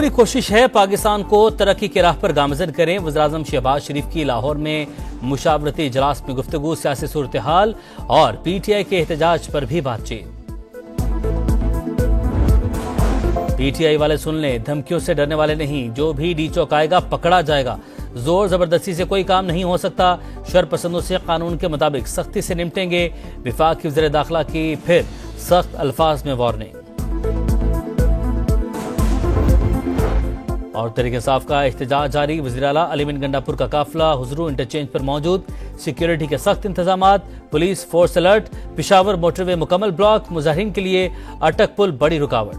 पूरी कोशिश है पाकिस्तान को तरक्की की राह पर गामजन करें। वज़ीर-ए-आज़म शहबाज शरीफ की लाहौर में मुशावरती इजलास में गुफ्तगू, सियासी सूरत हाल और PTI के एहतजाज पर भी बातचीत। PTI वाले सुन लें, धमकियों से डरने वाले नहीं, जो भी डी चौंकाएगा पकड़ा जाएगा। जोर जबरदस्ती से कोई काम नहीं हो सकता। शरपसंदों से कानून के मुताबिक सख्ती से निपटेंगे। विफाक की वज़ीर दाखिला की फिर सख्त अल्फाज में वार्निंग। और तहरीक इंसाफ का एहतजाज जारी। वज़ीर आला अली गंडापुर का काफिला हुजरू इंटरचेंज पर मौजूद। सिक्योरिटी के सख्त इंतजामात, police force alert. Peshawar motorway मुकम्मल ब्लॉक। मुजाहिरीन के लिए अटक पुल बड़ी रुकावट।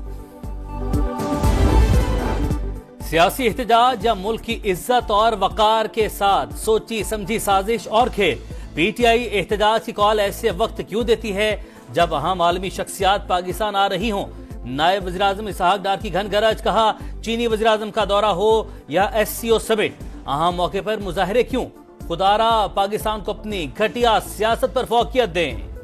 सियासी एहतजाज या मुल्क की इज्जत और वकार के साथ सोची समझी साजिश और खेल। PTI एहतजाज की कॉल ऐसे वक्त क्यों देती है जब अहम आलमी शख्सियात पाकिस्तान आ रही हों। नायब वज़ीर-ए-आज़म इसहाक डार की घन गरज। कहा, चीनी वज़ीर-ए-आज़म का दौरा हो या SCO समिट, अहम मौके पर मुजाहरे क्यों। खुदारा पाकिस्तान को अपनी घटिया सियासत पर फौकियत दें।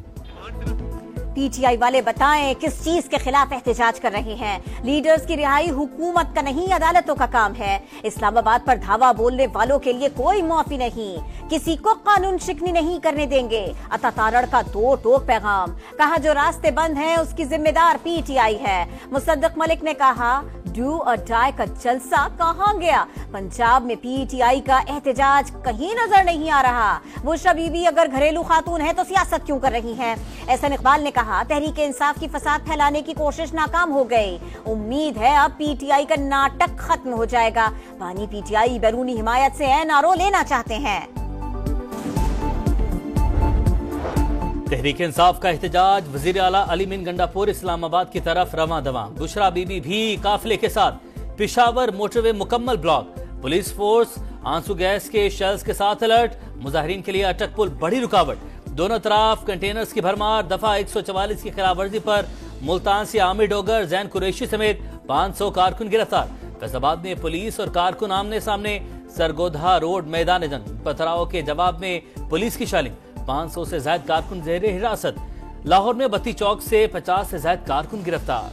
PTI वाले बताएं किस चीज के खिलाफ एहतजाज कर रहे हैं। लीडर्स की रिहाई हुकूमत का नहीं, अदालतों का काम है। इस्लामाबाद पर धावा बोलने वालों के लिए कोई माफी नहीं। किसी को कानून शिकनी नहीं करने देंगे। अता तारड़ का दो टोक पैगाम। कहा, जो रास्ते बंद हैं उसकी जिम्मेदार PTI है। मुसद्दक मलिक ने कहा, डू और डाई का जलसा कहां गया। पंजाब में PTI का एहतजाज कहीं नजर नहीं आ रहा। बुशरा बीबी अगर घरेलू खातून है तो सियासत क्यों कर रही हैं। एहसन इकबाल ने कहा, तहरीक इंसाफ की फसाद फैलाने की कोशिश नाकाम हो गई। उम्मीद है अब PTI का नाटक खत्म हो जाएगा। बानी PTI बैरूनी हिमायत से NRO लेना चाहते हैं। तहरीक इंसाफ का एहतजाज। वज़ीर आला अली गंडापुर इस्लामाबाद की तरफ रवां दवां। बुशरा बीबी भी काफिले के साथ। पेशावर मोटरवे मुकम्मल ब्लॉक। पुलिस फोर्स आंसू गैस के शेल्स के साथ अलर्ट। मुजाहिरीन के लिए अटक पुल बड़ी रुकावट। दोनों तरफ कंटेनर्स की भरमार। दफा 144 की खिलाफ वर्जी पर मुल्तान से आमिर डोगर, जैन कुरैशी समेत 500 कारकुन गिरफ्तार। फैसलाबाद में पुलिस और कारकुन आमने सामने। सरगोधा रोड मैदान जंग। पथराव के जवाब में पुलिस की शालिंग। 500 से ज्यादा कारकुन जेर हिरासत। लाहौर में बत्ती चौक से 50 से ज्यादा कारकुन गिरफ्तार।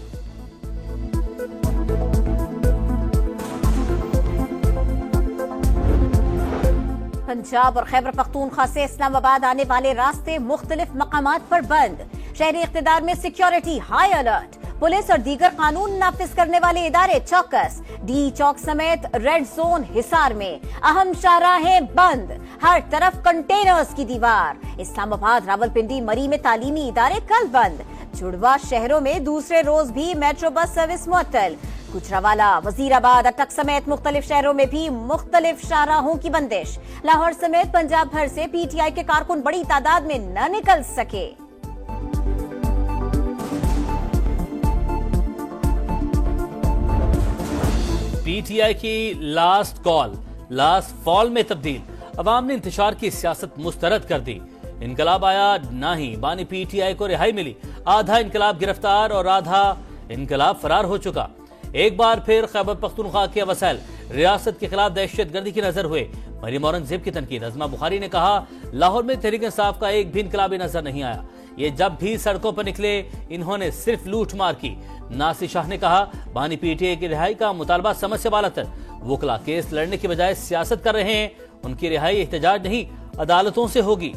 पंजाब और खैबर पख्तूनख्वा से इस्लामाबाद आने वाले रास्ते मुख्तलिफ मकामात पर बंद। शहरी इख्तिदार में सिक्योरिटी हाई अलर्ट। पुलिस और दीगर कानून नाफिज करने वाले इदारे चौकस। डी चौक समेत रेड जोन हिसार में। अहम शाहराहें बंद। हर तरफ कंटेनर्स की दीवार। इस्लामाबाद, रावलपिंडी, मरी में तालीमी इदारे कल बंद। जुड़वा शहरों में दूसरे रोज भी मेट्रो बस सर्विस मुअत्तल। गुजरावाला, वजीराबाद, अटक समेत मुख्तलिफ शहरों में भी मुख्तलिफ शाहराहों की बंदिश। लाहौर समेत पंजाब भर से PTI के कारकुन बड़ी तादाद में न निकल सके। PTI की लास्ट कॉल लास्ट फॉल में तब्दील। अवाम ने इंतशार की सियासत मुस्तरद कर दी। इनकलाब आया ना ही बानी PTI को रिहाई मिली। आधा इनकलाब गिरफ्तार और आधा इनकलाब फरार हो चुका। एक बार फिर खैबर पख्तूनख्वा के वसाइल रियासत के खिलाफ दहशतगर्दी की नजर हुए। मरीम औरंगजेब की तनकीद। अज़मा बुखारी ने कहा, लाहौर में तहरीक इंसाफ का एक भी इनकलाबी नजर नहीं आया। ये जब भी सड़कों पर निकले इन्होंने सिर्फ लूट मार की। नासिर शाह ने कहा, बानी PTI की रिहाई का मुतालबा समझ से बाला तर। वोकला केस लड़ने की बजाय सियासत कर रहे हैं। उनकी रिहाई एहतजाज नहीं, अदालतों से होगी।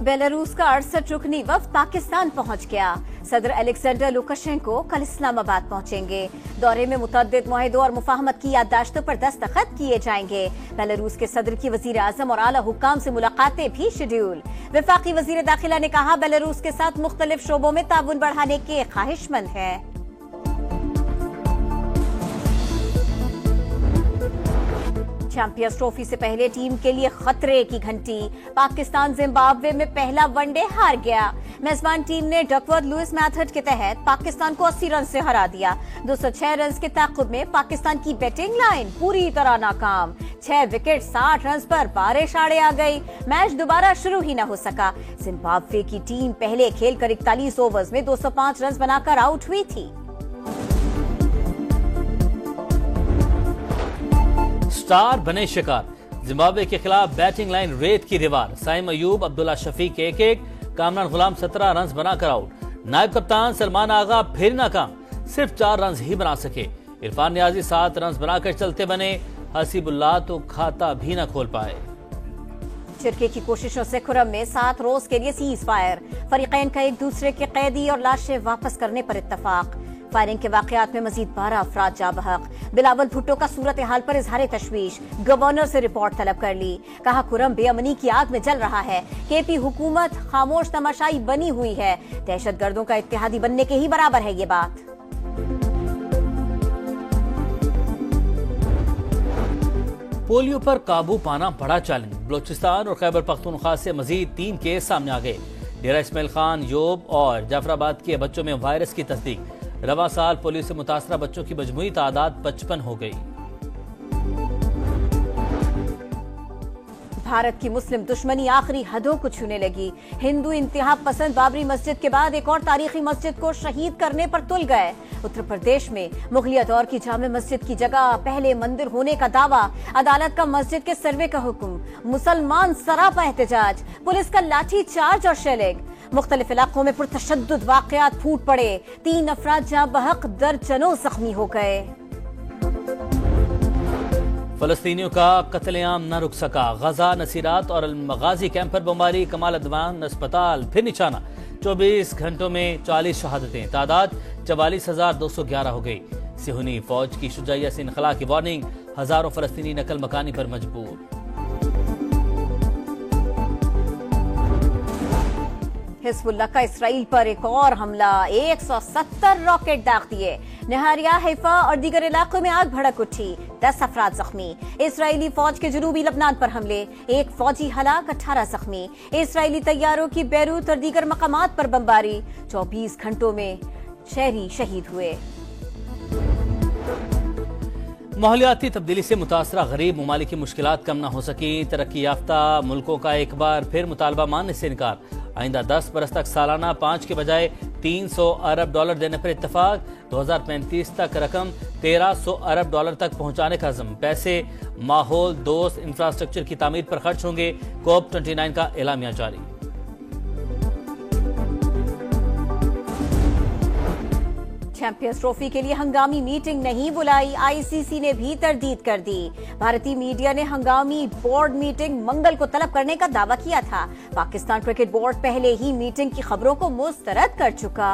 बेलारूस का 68 रुकनी वफ्द पाकिस्तान पहुंच गया। सदर अलेक्जेंडर लुकाशेंको कल इस्लामाबाद पहुंचेंगे। दौरे में मुतअद्दिद मुआहिदों और मुफाहमत की याददाश्तों पर दस्तखत किए जाएंगे। बेलारूस के सदर की वजीर आजम और आला हुक्काम से मुलाकातें भी शेड्यूल। वफाकी वजीर दाखिला ने कहा, बेलारूस के साथ मुख्तलिफ शोबों में ताउन बढ़ाने के ख्वाहिशमंद है। चैंपियंस ट्रॉफी से पहले टीम के लिए खतरे की घंटी। पाकिस्तान जिम्बाब्वे में पहला वनडे हार गया। मेजबान टीम ने डकवर्थ लुइस मेथड के तहत पाकिस्तान को 80 रन से हरा दिया। 206 रन के ताक़ुब में पाकिस्तान की बैटिंग लाइन पूरी तरह नाकाम। 6 विकेट 60 रन पर बारिश आड़े आ गई। मैच दोबारा शुरू ही न हो सका। जिम्बाब्वे की टीम पहले खेलकर 41 ओवर्स में 205 रन बनाकर आउट हुई थी। स्टार बने शिकार। जिम्बाब्वे के खिलाफ बैटिंग लाइन रेत की दीवार। साइम अयूब, अब्दुल्ला शफीक 1-1, कामरान गुलाम 17 रन बनाकर आउट। नायब कप्तान सलमान आगा फिर नाकाम, सिर्फ 4 रन ही बना सके। इरफान नियाजी 7 रन बनाकर चलते बने, हसीबुल्लाह तो खाता भी न खोल पाए। चिरके की कोशिशों से खुरम में 7 रोज के लिए सीज फायर, फरीकैन का एक दूसरे के कैदी और लाशें वापस करने पर इत्तफाक। फायरिंग के वाकयात में मजीद 12 अफराद जा बहक। बिलावल भुट्टो का सूरत हाल पर इजहार तशवीश, गवर्नर से रिपोर्ट तलब कर ली। कहा खुरम बेअमनी की आग में जल रहा है, केपी हुकूमत खामोश तमाशाई बनी हुई है, दहशतगर्दों का इत्तेहादी बनने के ही बराबर है ये बात। पोलियो पर काबू पाना बड़ा चैलेंज, बलोचिस्तान और खैबर पख्तूनख्वा से मजीद 3 केस सामने आ गए। डेरा इस्माइल खान, योब और जाफराबाद के बच्चों में वायरस की तस्दीक। रवा साल पोलियो से मुतासरा बच्चों की मजमूई तादाद 55 हो गई। भारत की मुस्लिम दुश्मनी आखिरी हदों को छूने लगी। हिंदू इंतहा पसंद बाबरी मस्जिद के बाद एक और तारीखी मस्जिद को शहीद करने पर तुल गए। उत्तर प्रदेश में मुगलिया दौर की जामे मस्जिद की जगह पहले मंदिर होने का दावा, अदालत का मस्जिद के सर्वे का हुक्म, मुसलमान सरापा एहतजाज, पुलिस का लाठी चार्ज और शेलिंग। मुख्तलिफ इलाकों में पुरतशद्दुद वाकयात फूट पड़े, 3 अफराद जाँ बहक, दर्जनों जख्मी हो गए। फलस्तीनियों का कत्लेआम न रुक सका, गजा, नसीरात और अल-मगाजी कैंप पर बमबारी, कमाल अदवान अस्पताल फिर निशाना। 24 घंटों में 40 शहादतें, तादाद 44,211 हो गई। सिहूनी फौज की शुजाइयत से इनखला की वार्निंग, हजारों फलस्तीनी नकल मकानी पर मजबूर। हिजबुल्लाह का इसराइल पर एक और हमला, 170 रॉकेट दाग दिए। नहारिया, हैफा और दीगर इलाकों में आग भड़क उठी, 10 अफराद जख्मी। इसराइली फौज के जनूबी लबनान पर हमले, 1 फौजी हलाक, 18 जख्मी। इसराइली तैयारों की बैरूत और दीगर मकामात पर बमबारी, 24 घंटों में शहरी शहीद हुए। माहौलियाती तब्दीली से मुतासरा गरीब ममालिक की मुश्किलात कम न हो सकी, तरक्की याफ्ता मुल्कों का एक बार फिर मुतालबा मानने से इनकार। आइंदा 10 बरस तक सालाना 5 के बजाय 300 अरब डॉलर देने पर इत्तफाक। 2035 तक रकम 1300 अरब डॉलर तक पहुंचाने का अज़्म। पैसे माहौल दोस्त इंफ्रास्ट्रक्चर की तामीर पर खर्च होंगे। COP29 का एलामिया जारी। चैंपियंस ट्रॉफी के लिए हंगामी मीटिंग नहीं बुलाई, आईसीसी ने भी तरदीद कर दी। भारतीय मीडिया ने हंगामी बोर्ड मीटिंग मंगल को तलब करने का दावा किया था। पाकिस्तान क्रिकेट बोर्ड पहले ही मीटिंग की खबरों को मुस्तरद कर चुका।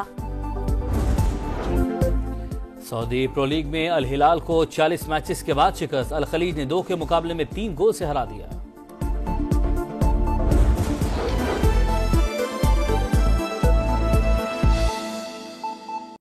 सऊदी प्रो लीग में अल हिलाल को 40 मैचेस के बाद शिकस्त, अल खलीज ने 2 के मुकाबले में 3 गोल से हरा दिया।